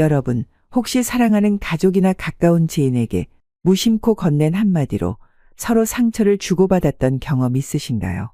여러분, 혹시 사랑하는 가족이나 가까운 지인에게 무심코 건넨 한마디로 서로 상처를 주고받았던 경험 있으신가요?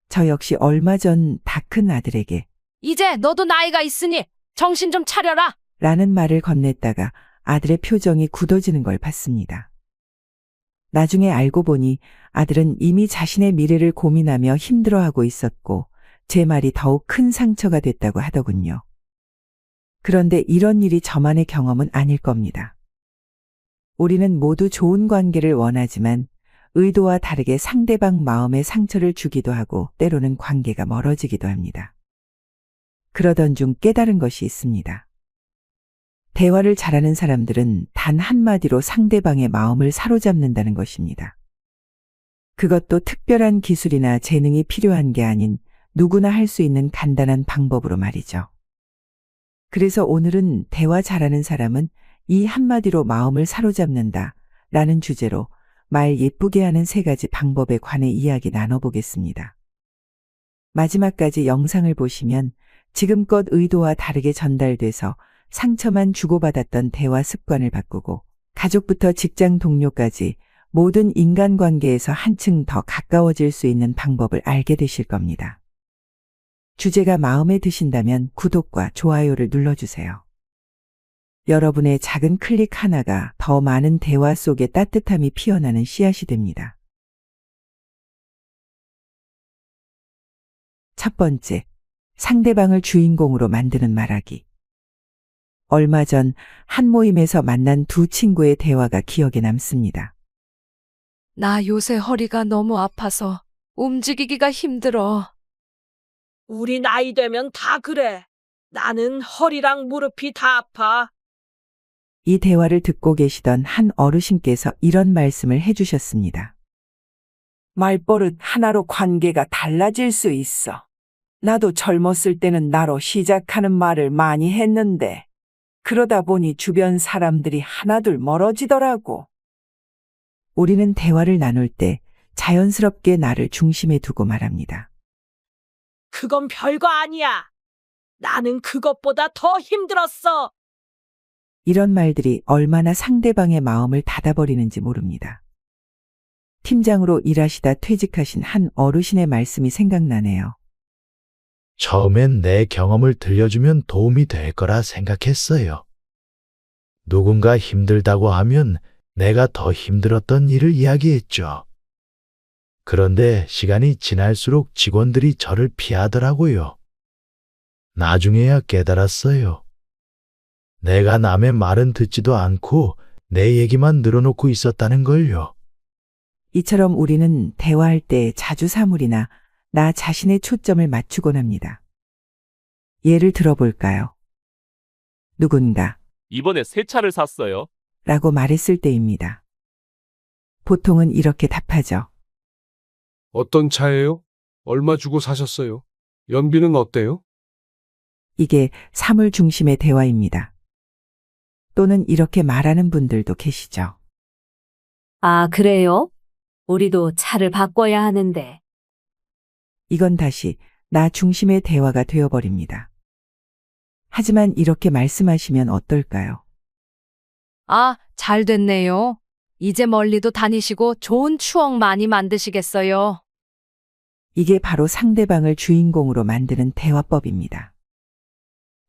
저 역시 얼마 전 다 큰 아들에게 이제 너도 나이가 있으니 정신 좀 차려라. 라는 말을 건넸다가 아들의 표정이 굳어지는 걸 봤습니다. 나중에 알고 보니 아들은 이미 자신의 미래를 고민하며 힘들어하고 있었고 제 말이 더욱 큰 상처가 됐다고 하더군요. 그런데 이런 일이 저만의 경험은 아닐 겁니다. 우리는 모두 좋은 관계를 원하지만 의도와 다르게 상대방 마음에 상처를 주기도 하고 때로는 관계가 멀어지기도 합니다. 그러던 중 깨달은 것이 있습니다. 대화를 잘하는 사람들은 단 한마디로 상대방의 마음을 사로잡는다는 것입니다. 그것도 특별한 기술이나 재능이 필요한 게 아닌 누구나 할 수 있는 간단한 방법으로 말이죠. 그래서 오늘은 대화 잘하는 사람은 이 한마디로 마음을 사로잡는다 라는 주제로 말 예쁘게 하는 3가지 방법에 관해 이야기 나눠보겠습니다. 마지막까지 영상을 보시면 지금껏 의도와 다르게 전달돼서 상처만 주고받았던 대화 습관을 바꾸고 가족부터 직장 동료까지 모든 인간관계에서 한층 더 가까워질 수 있는 방법을 알게 되실 겁니다. 주제가 마음에 드신다면 구독과 좋아요를 눌러주세요. 여러분의 작은 클릭 하나가 더 많은 대화 속에 따뜻함이 피어나는 씨앗이 됩니다. 첫 번째, 상대방을 주인공으로 만드는 말하기. 얼마 전 한 모임에서 만난 두 친구의 대화가 기억에 남습니다. 나 요새 허리가 너무 아파서 움직이기가 힘들어. 우리 나이 되면 다 그래. 나는 허리랑 무릎이 다 아파. 이 대화를 듣고 계시던 한 어르신께서 이런 말씀을 해주셨습니다. 말버릇 하나로 관계가 달라질 수 있어. 나도 젊었을 때는 나로 시작하는 말을 많이 했는데 그러다 보니 주변 사람들이 하나둘 멀어지더라고. 우리는 대화를 나눌 때 자연스럽게 나를 중심에 두고 말합니다. 그건 별거 아니야. 나는 그것보다 더 힘들었어. 이런 말들이 얼마나 상대방의 마음을 닫아버리는지 모릅니다. 팀장으로 일하시다 퇴직하신 한 어르신의 말씀이 생각나네요. 처음엔 내 경험을 들려주면 도움이 될 거라 생각했어요. 누군가 힘들다고 하면 내가 더 힘들었던 일을 이야기했죠. 그런데 시간이 지날수록 직원들이 저를 피하더라고요. 나중에야 깨달았어요. 내가 남의 말은 듣지도 않고 내 얘기만 늘어놓고 있었다는 걸요. 이처럼 우리는 대화할 때 자주 사물이나 나 자신의 초점을 맞추곤 합니다. 예를 들어볼까요? 누군가 이번에 새 차를 샀어요. 라고 말했을 때입니다. 보통은 이렇게 답하죠. 어떤 차예요? 얼마 주고 사셨어요? 연비는 어때요? 이게 사물 중심의 대화입니다. 또는 이렇게 말하는 분들도 계시죠. 아, 그래요? 우리도 차를 바꿔야 하는데. 이건 다시 나 중심의 대화가 되어버립니다. 하지만 이렇게 말씀하시면 어떨까요? 아, 잘 됐네요. 이제 멀리도 다니시고 좋은 추억 많이 만드시겠어요. 이게 바로 상대방을 주인공으로 만드는 대화법입니다.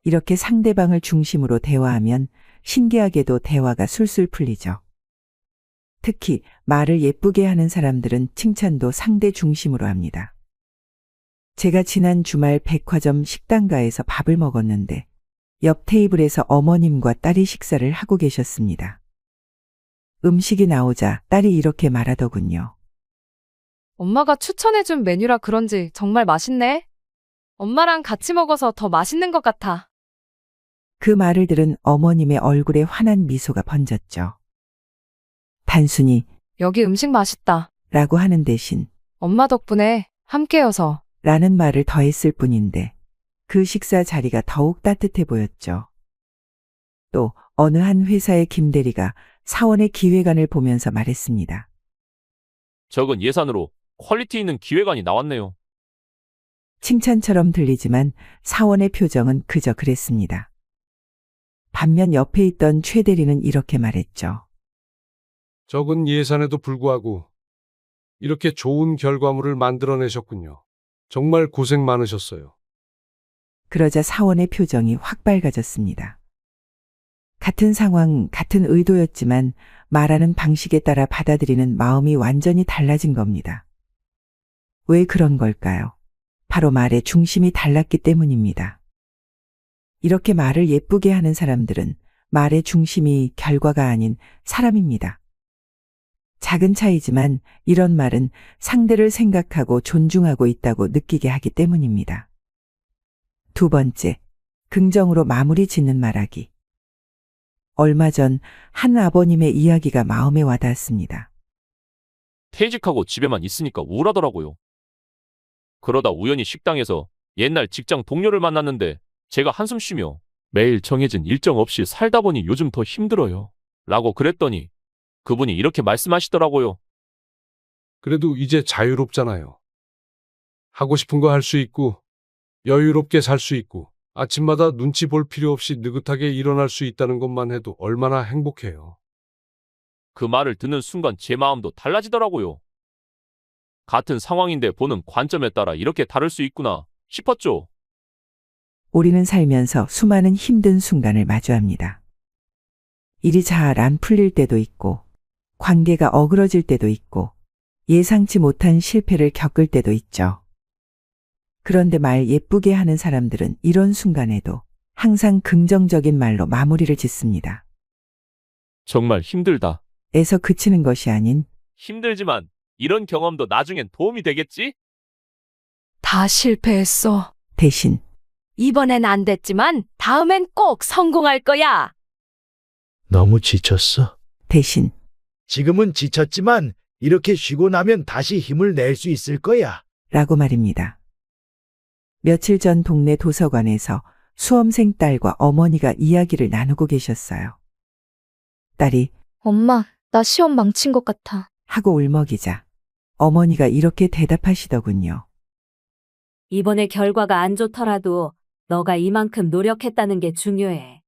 이렇게 상대방을 중심으로 대화하면 신기하게도 대화가 술술 풀리죠. 특히 말을 예쁘게 하는 사람들은 칭찬도 상대 중심으로 합니다. 제가 지난 주말 백화점 식당가에서 밥을 먹었는데 옆 테이블에서 어머님과 딸이 식사를 하고 계셨습니다. 음식이 나오자 딸이 이렇게 말하더군요. 엄마가 추천해준 메뉴라 그런지 정말 맛있네. 엄마랑 같이 먹어서 더 맛있는 것 같아. 그 말을 들은 어머님의 얼굴에 환한 미소가 번졌죠. 단순히 여기 음식 맛있다. 라고 하는 대신 엄마 덕분에 함께여서. 라는 말을 더했을 뿐인데 그 식사 자리가 더욱 따뜻해 보였죠. 또 어느 한 회사의 김대리가 사원의 기획안을 보면서 말했습니다. 적은 예산으로 퀄리티 있는 기획안이 나왔네요. 칭찬처럼 들리지만 사원의 표정은 그저 그랬습니다. 반면 옆에 있던 최 대리는 이렇게 말했죠. 적은 예산에도 불구하고 이렇게 좋은 결과물을 만들어내셨군요. 정말 고생 많으셨어요. 그러자 사원의 표정이 확 밝아졌습니다. 같은 상황, 같은 의도였지만 말하는 방식에 따라 받아들이는 마음이 완전히 달라진 겁니다. 왜 그런 걸까요? 바로 말의 중심이 달랐기 때문입니다. 이렇게 말을 예쁘게 하는 사람들은 말의 중심이 결과가 아닌 사람입니다. 작은 차이지만 이런 말은 상대를 생각하고 존중하고 있다고 느끼게 하기 때문입니다. 두 번째, 긍정으로 마무리 짓는 말하기. 얼마 전 한 아버님의 이야기가 마음에 와닿았습니다. 퇴직하고 집에만 있으니까 우울하더라고요. 그러다 우연히 식당에서 옛날 직장 동료를 만났는데 제가 한숨 쉬며 매일 정해진 일정 없이 살다 보니 요즘 더 힘들어요. 라고 그랬더니 그분이 이렇게 말씀하시더라고요. 그래도 이제 자유롭잖아요. 하고 싶은 거 할 수 있고, 여유롭게 살 수 있고, 아침마다 눈치 볼 필요 없이 느긋하게 일어날 수 있다는 것만 해도 얼마나 행복해요. 그 말을 듣는 순간 제 마음도 달라지더라고요. 같은 상황인데 보는 관점에 따라 이렇게 다를 수 있구나 싶었죠. 우리는 살면서 수많은 힘든 순간을 마주합니다. 일이 잘 안 풀릴 때도 있고, 관계가 어그러질 때도 있고, 예상치 못한 실패를 겪을 때도 있죠. 그런데 말 예쁘게 하는 사람들은 이런 순간에도 항상 긍정적인 말로 마무리를 짓습니다. 정말 힘들다. 에서 그치는 것이 아닌 힘들지만 이런 경험도 나중엔 도움이 되겠지? 다 실패했어. 대신 이번엔 안 됐지만 다음엔 꼭 성공할 거야. 너무 지쳤어? 대신 지금은 지쳤지만 이렇게 쉬고 나면 다시 힘을 낼 수 있을 거야. 라고 말입니다. 며칠 전 동네 도서관에서 수험생 딸과 어머니가 이야기를 나누고 계셨어요. 딸이 엄마, 나 시험 망친 것 같아. 하고 울먹이자 어머니가 이렇게 대답하시더군요. 이번에 결과가 안 좋더라도 너가 이만큼 노력했다는 게 중요해.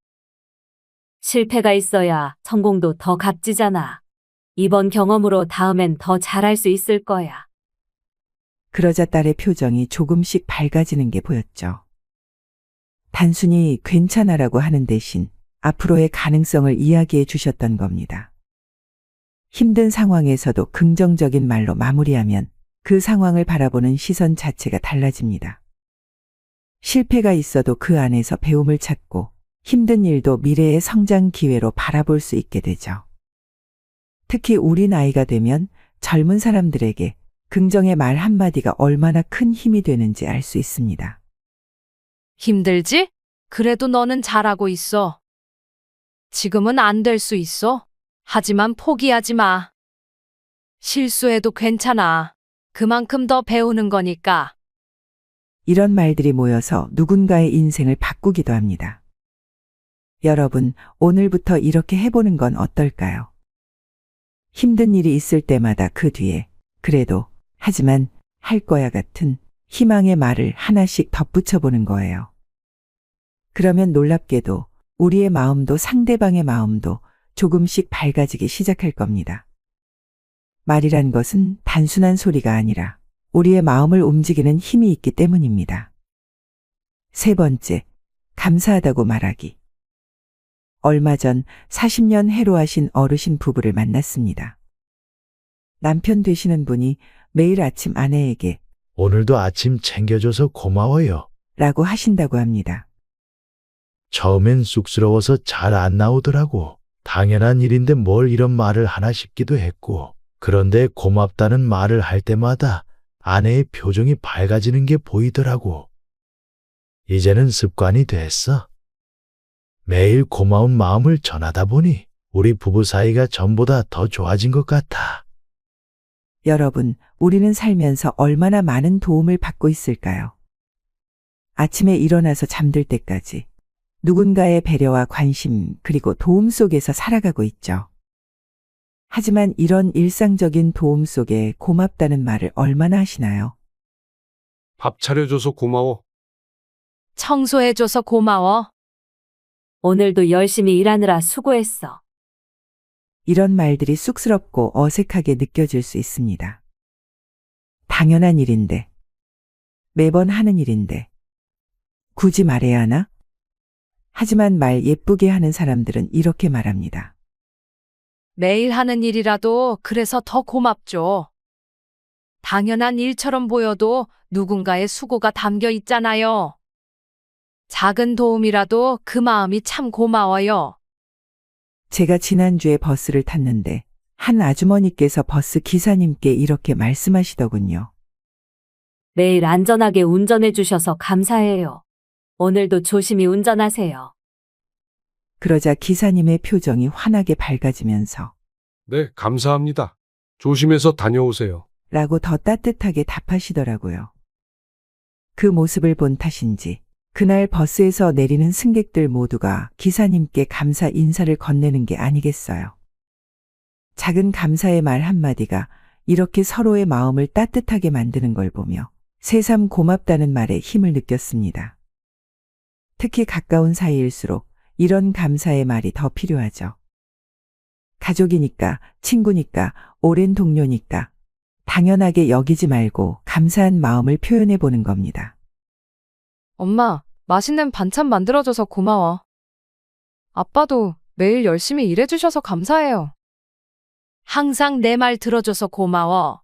실패가 있어야 성공도 더 값지잖아. 이번 경험으로 다음엔 더 잘할 수 있을 거야. 그러자 딸의 표정이 조금씩 밝아지는 게 보였죠. 단순히 괜찮아라고 하는 대신 앞으로의 가능성을 이야기해 주셨던 겁니다. 힘든 상황에서도 긍정적인 말로 마무리하면 그 상황을 바라보는 시선 자체가 달라집니다. 실패가 있어도 그 안에서 배움을 찾고 힘든 일도 미래의 성장 기회로 바라볼 수 있게 되죠. 특히 우리 나이가 되면 젊은 사람들에게 긍정의 말 한마디가 얼마나 큰 힘이 되는지 알 수 있습니다. 힘들지? 그래도 너는 잘하고 있어. 지금은 안 될 수 있어. 하지만 포기하지 마. 실수해도 괜찮아. 그만큼 더 배우는 거니까. 이런 말들이 모여서 누군가의 인생을 바꾸기도 합니다. 여러분, 오늘부터 이렇게 해보는 건 어떨까요? 힘든 일이 있을 때마다 그 뒤에 그래도, 하지만, 할 거야 같은 희망의 말을 하나씩 덧붙여 보는 거예요. 그러면 놀랍게도 우리의 마음도 상대방의 마음도 조금씩 밝아지기 시작할 겁니다. 말이란 것은 단순한 소리가 아니라 우리의 마음을 움직이는 힘이 있기 때문입니다. 세 번째, 감사하다고 말하기. 얼마 전 40년 해로하신 어르신 부부를 만났습니다. 남편 되시는 분이 매일 아침 아내에게 오늘도 아침 챙겨줘서 고마워요. 라고 하신다고 합니다. 처음엔 쑥스러워서 잘 안 나오더라고. 당연한 일인데 뭘 이런 말을 하나 싶기도 했고, 그런데 고맙다는 말을 할 때마다 아내의 표정이 밝아지는 게 보이더라고. 이제는 습관이 됐어. 매일 고마운 마음을 전하다 보니 우리 부부 사이가 전보다 더 좋아진 것 같아. 여러분, 우리는 살면서 얼마나 많은 도움을 받고 있을까요? 아침에 일어나서 잠들 때까지 누군가의 배려와 관심 그리고 도움 속에서 살아가고 있죠. 하지만 이런 일상적인 도움 속에 고맙다는 말을 얼마나 하시나요? 밥 차려줘서 고마워. 청소해줘서 고마워. 오늘도 열심히 일하느라 수고했어. 이런 말들이 쑥스럽고 어색하게 느껴질 수 있습니다. 당연한 일인데, 매번 하는 일인데, 굳이 말해야 하나? 하지만 말 예쁘게 하는 사람들은 이렇게 말합니다. 매일 하는 일이라도 그래서 더 고맙죠. 당연한 일처럼 보여도 누군가의 수고가 담겨 있잖아요. 작은 도움이라도 그 마음이 참 고마워요. 제가 지난주에 버스를 탔는데 한 아주머니께서 버스 기사님께 이렇게 말씀하시더군요. 매일 안전하게 운전해 주셔서 감사해요. 오늘도 조심히 운전하세요. 그러자 기사님의 표정이 환하게 밝아지면서 네, 감사합니다. 조심해서 다녀오세요. 라고 더 따뜻하게 답하시더라고요. 그 모습을 본 탓인지 그날 버스에서 내리는 승객들 모두가 기사님께 감사 인사를 건네는 게 아니겠어요. 작은 감사의 말 한마디가 이렇게 서로의 마음을 따뜻하게 만드는 걸 보며 새삼 고맙다는 말에 힘을 느꼈습니다. 특히 가까운 사이일수록 이런 감사의 말이 더 필요하죠. 가족이니까, 친구니까, 오랜 동료니까 당연하게 여기지 말고 감사한 마음을 표현해 보는 겁니다. 엄마, 맛있는 반찬 만들어줘서 고마워. 아빠도 매일 열심히 일해주셔서 감사해요. 항상 내 말 들어줘서 고마워.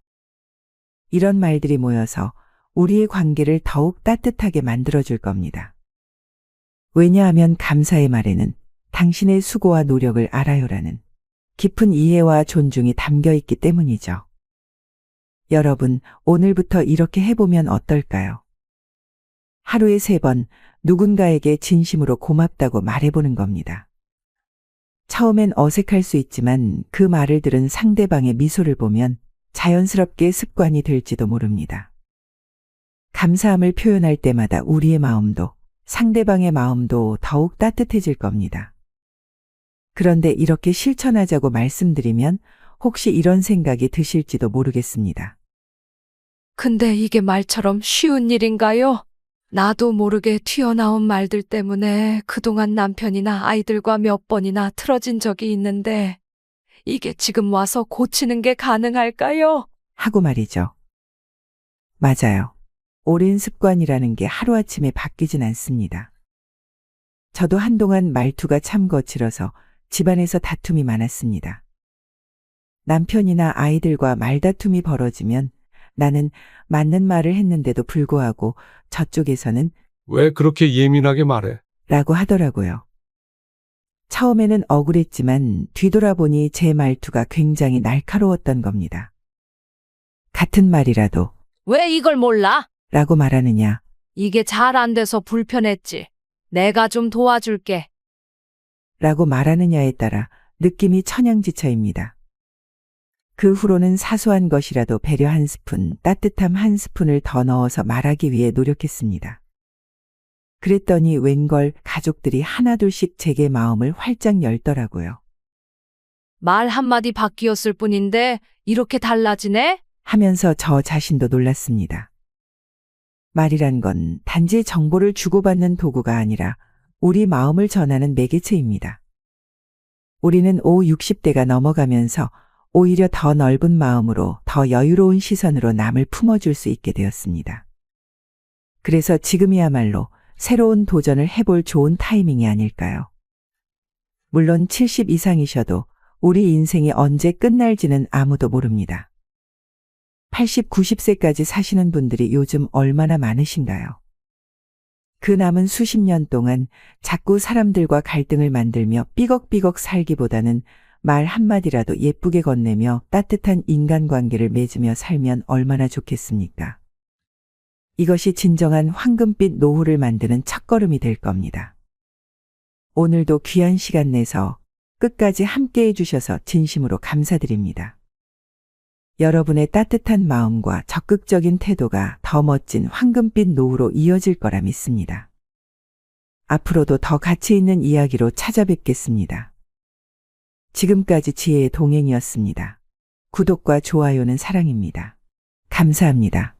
이런 말들이 모여서 우리의 관계를 더욱 따뜻하게 만들어줄 겁니다. 왜냐하면 감사의 말에는 당신의 수고와 노력을 알아요라는 깊은 이해와 존중이 담겨 있기 때문이죠. 여러분, 오늘부터 이렇게 해보면 어떨까요? 하루에 3번 누군가에게 진심으로 고맙다고 말해보는 겁니다. 처음엔 어색할 수 있지만 그 말을 들은 상대방의 미소를 보면 자연스럽게 습관이 될지도 모릅니다. 감사함을 표현할 때마다 우리의 마음도 상대방의 마음도 더욱 따뜻해질 겁니다. 그런데 이렇게 실천하자고 말씀드리면 혹시 이런 생각이 드실지도 모르겠습니다. 근데 이게 말처럼 쉬운 일인가요? 나도 모르게 튀어나온 말들 때문에 그동안 남편이나 아이들과 몇 번이나 틀어진 적이 있는데 이게 지금 와서 고치는 게 가능할까요? 하고 말이죠. 맞아요. 오랜 습관이라는 게 하루아침에 바뀌진 않습니다. 저도 한동안 말투가 참 거칠어서 집안에서 다툼이 많았습니다. 남편이나 아이들과 말다툼이 벌어지면 나는 맞는 말을 했는데도 불구하고 저쪽에서는 왜 그렇게 예민하게 말해? 라고 하더라고요. 처음에는 억울했지만 뒤돌아보니 제 말투가 굉장히 날카로웠던 겁니다. 같은 말이라도 왜 이걸 몰라? 라고 말하느냐, 이게 잘 안 돼서 불편했지. 내가 좀 도와줄게. 라고 말하느냐에 따라 느낌이 천양지차입니다. 그 후로는 사소한 것이라도 배려 한 스푼, 따뜻함 한 스푼을 더 넣어서 말하기 위해 노력했습니다. 그랬더니 웬걸 가족들이 하나둘씩 제게 마음을 활짝 열더라고요. 말 한마디 바뀌었을 뿐인데 이렇게 달라지네? 하면서 저 자신도 놀랐습니다. 말이란 건 단지 정보를 주고받는 도구가 아니라 우리 마음을 전하는 매개체입니다. 우리는 60대가 넘어가면서 오히려 더 넓은 마음으로 더 여유로운 시선으로 남을 품어줄 수 있게 되었습니다. 그래서 지금이야말로 새로운 도전을 해볼 좋은 타이밍이 아닐까요? 물론 70 이상이셔도 우리 인생이 언제 끝날지는 아무도 모릅니다. 80, 90세까지 사시는 분들이 요즘 얼마나 많으신가요? 그 남은 수십 년 동안 자꾸 사람들과 갈등을 만들며 삐걱삐걱 살기보다는 말 한마디라도 예쁘게 건네며 따뜻한 인간관계를 맺으며 살면 얼마나 좋겠습니까? 이것이 진정한 황금빛 노후를 만드는 첫걸음이 될 겁니다. 오늘도 귀한 시간 내서 끝까지 함께 해주셔서 진심으로 감사드립니다. 여러분의 따뜻한 마음과 적극적인 태도가 더 멋진 황금빛 노후로 이어질 거라 믿습니다. 앞으로도 더 가치 있는 이야기로 찾아뵙겠습니다. 지금까지 지혜의 동행이었습니다. 구독과 좋아요는 사랑입니다. 감사합니다.